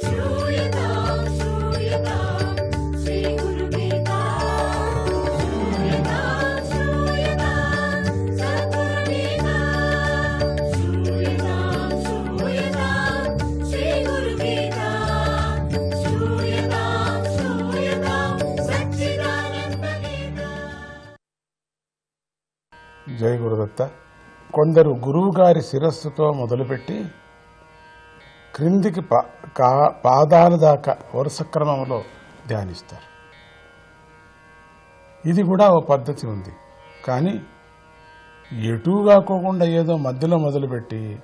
జై గురుదత్త. కొందరు గురువుగారి శిరస్సుతో మొదలుపెట్టి క్రిందికి పాదాల దాకా వరుస క్రమంలో ధ్యానిస్తారు. ఇది కూడా ఓ పద్ధతి ఉంది. కానీ ఎటూ కాకోకుండా ఏదో మధ్యలో మొదలుపెట్టి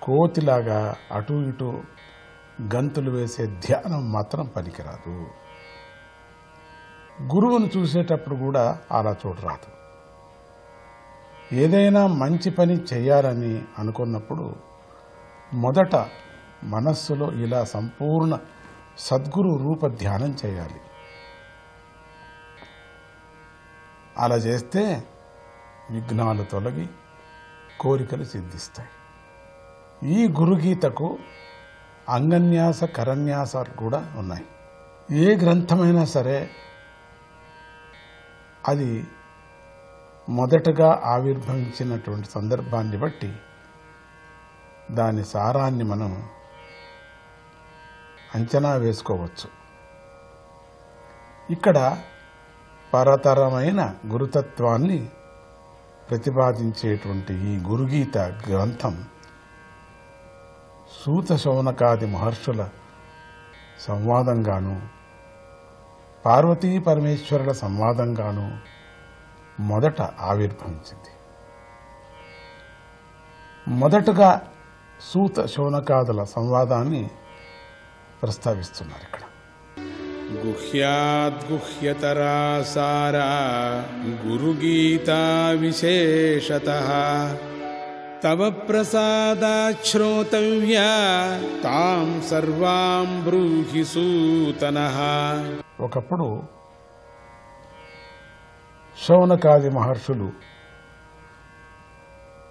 కోతిలాగా అటు ఇటు గంతులు వేసే ధ్యానం మాత్రం పనికిరాదు. గురువును చూసేటప్పుడు కూడా అలా చూడరాదు. ఏదైనా మంచి పని చేయాలని అనుకున్నప్పుడు మొదట మనస్సులో ఇలా సంపూర్ణ సద్గురు రూప ధ్యానం చేయాలి. అలా చేస్తే విఘ్నాలు తొలగి కోరికలు సిద్ధిస్తాయి. ఈ గురుగీతకు అంగన్యాస కరన్యాసాలు కూడా ఉన్నాయి. ఏ గ్రంథమైనా సరే అది మొదటగా ఆవిర్భవించినటువంటి సందర్భాన్ని బట్టి దాని సారాన్ని మనం అంచనా వేసుకోవచ్చు. ఇక్కడ పరతరమైన గురుతత్వాన్ని ప్రతిపాదించేటువంటి ఈ గురుగీత గ్రంథం సూత శౌనకాది మహర్షుల సంవాదంగాను పార్వతీ పరమేశ్వరుల సంవాదంగాను మొదట ఆవిర్భవించింది. మొదటగా సూత శౌనకాదుల సంవాదాన్ని ప్రస్తావిస్తున్నారు ఇక్కడ. గుహ్యాద్గుహ్యతరా సారా గురుగీతా విశేషతః తవ ప్రసాదాత్ శ్రోతవ్యా తాం సర్వాం బ్రూహి సూతనః. ఒకప్పుడు శౌనకాది మహర్షులు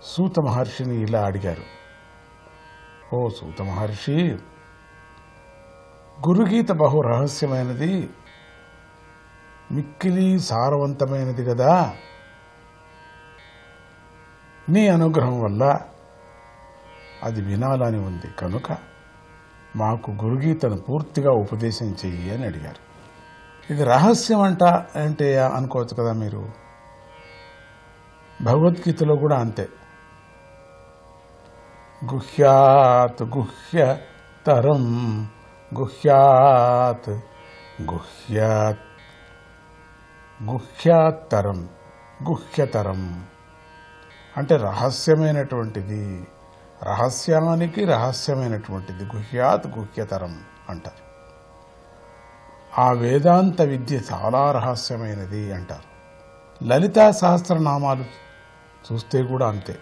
సూత మహర్షిని ఇలా అడిగారు. ఓ సూత మహర్షి, గురుగీత బహు రహస్యమైనది, మిక్కిలి సారవంతమైనది కదా. నీ అనుగ్రహం వల్ల అది వినాలని ఉంది కనుక మాకు గురుగీతను పూర్తిగా ఉపదేశం చెయ్యి అని అడిగారు. ఇది రహస్యం అంటే అనుకోవచ్చు కదా మీరు. భగవద్గీతలో కూడా అంతే. గుహ్యాత్ గుహ్యతరం గుహ్యాత్ గుహ్యాత్ గుహ్యాత్తరం గుహ్యతరం అంటే రహస్యమైనటువంటిది, రహస్యానికి రహస్యమైనటువంటిది గుహ్యాత్ గుహ్యతరం అంటారు. ఆ వేదాంత విద్య చాలా రహస్యమైనది అంటారు. లలితా సహస్రనామాలు చూస్తే కూడా అంతే.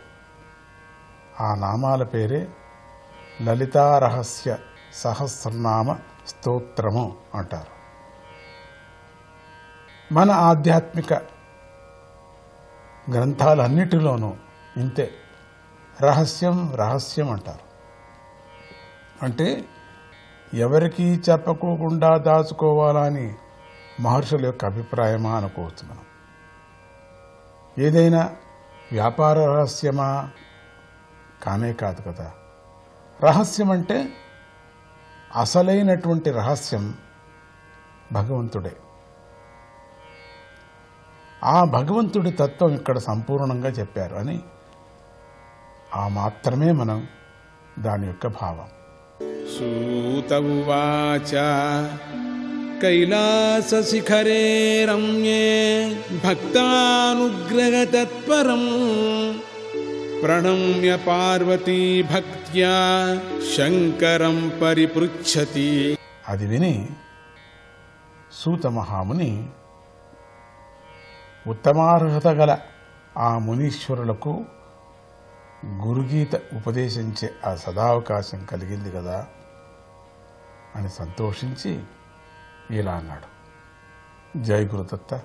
ఆ నామాల పేరే లలితా రహస్య సహస్రనామ స్తోత్రము అంటారు. మన ఆధ్యాత్మిక గ్రంథాలన్నిటిలోనూ ఇంతే. రహస్యం రహస్యం అంటారు. అంటే ఎవరికీ చెప్పకోకుండా దాచుకోవాలని మహర్షుల యొక్క అభిప్రాయమా అనుకోవచ్చు మనం. ఏదైనా వ్యాపార రహస్యమా? కానే కాదు కదా. రహస్యం అంటే అసలైనటువంటి రహస్యం భగవంతుడే. ఆ భగవంతుడి తత్వం ఇక్కడ సంపూర్ణంగా చెప్పారు అని ఆ మాత్రమే మనం దాని యొక్క భావం. సూత ఉవాచ కైలాసశిఖరే రమ్యే భక్తానుగ్రహతత్పరం ప్రణమ్య పార్వతీ భక్త్యా శంకరం పరిపృచ్ఛతి. అది విని సూత మహాముని ఉత్తమార్హత గల ఆ మునీశ్వరులకు గురుగీత ఉపదేశించే ఆ సదావకాశం కలిగింది కదా అని సంతోషించి ఇలా అన్నాడు. జై గురుదత్త.